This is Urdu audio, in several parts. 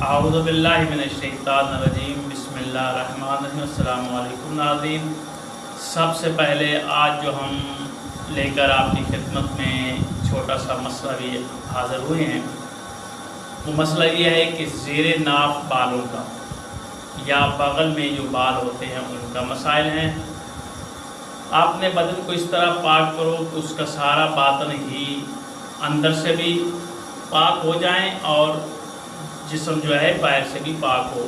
اعوذ باللہ من الشیطان الرجیم بسم اللہ الرحمن الرحیم۔ السلام علیکم ناظرین، سب سے پہلے آج جو ہم لے کر آپ کی خدمت میں چھوٹا سا مسئلہ بھی حاضر ہوئے ہیں، وہ مسئلہ یہ ہے کہ زیر ناف بالوں کا یا بغل میں جو بال ہوتے ہیں ان کا مسائل ہیں۔ آپ نے بدن کو اس طرح پاک کرو کہ اس کا سارا باطن ہی اندر سے بھی پاک ہو جائیں اور جسم جو ہے باہر سے بھی پاک ہو۔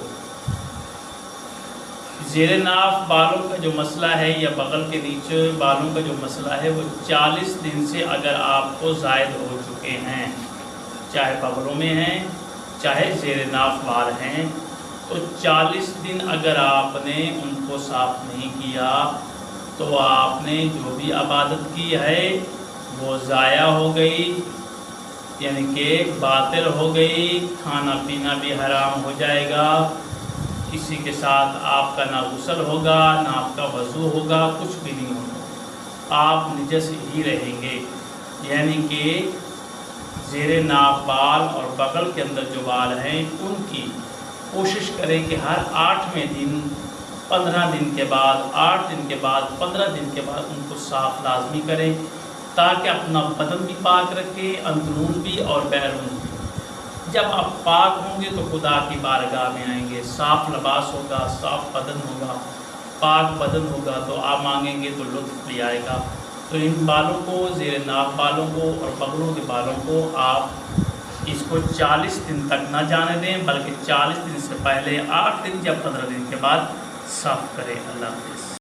زیر ناف بالوں کا جو مسئلہ ہے یا بغل کے نیچے بالوں کا جو مسئلہ ہے وہ 40 دن سے اگر آپ کو زائد ہو چکے ہیں، چاہے بغلوں میں ہیں چاہے زیر ناف بال ہیں، تو 40 دن اگر آپ نے ان کو صاف نہیں کیا تو آپ نے جو بھی عبادت کی ہے وہ ضائع ہو گئی، یعنی کہ باطل ہو گئی، کھانا پینا بھی حرام ہو جائے گا، کسی کے ساتھ آپ کا نہ غسل ہوگا نہ آپ کا وضو ہوگا، کچھ بھی نہیں ہوگا، آپ نجس ہی رہیں گے۔ یعنی کہ زیر ناف بال اور بغل کے اندر جو بال ہیں ان کی کوشش کریں کہ ہر 8ویں دن 15 دن کے بعد 8 دن کے بعد 15 دن کے بعد ان کو صاف لازمی کریں، تاکہ اپنا بدن بھی پاک رکھے، اندرون بھی اور بیرون بھی۔ جب آپ پاک ہوں گے تو خدا کی بارگاہ میں آئیں گے، صاف لباس ہوگا، صاف بدن ہوگا، پاک بدن ہوگا تو آپ مانگیں گے تو لطف بھی آئے گا۔ تو ان بالوں کو، زیر ناف بالوں کو اور بغلوں کے بالوں کو آپ اس کو 40 دن تک نہ جانے دیں، بلکہ 40 دن سے پہلے 8 دن یا 15 دن کے بعد صاف کریں۔ اللہ حافظ۔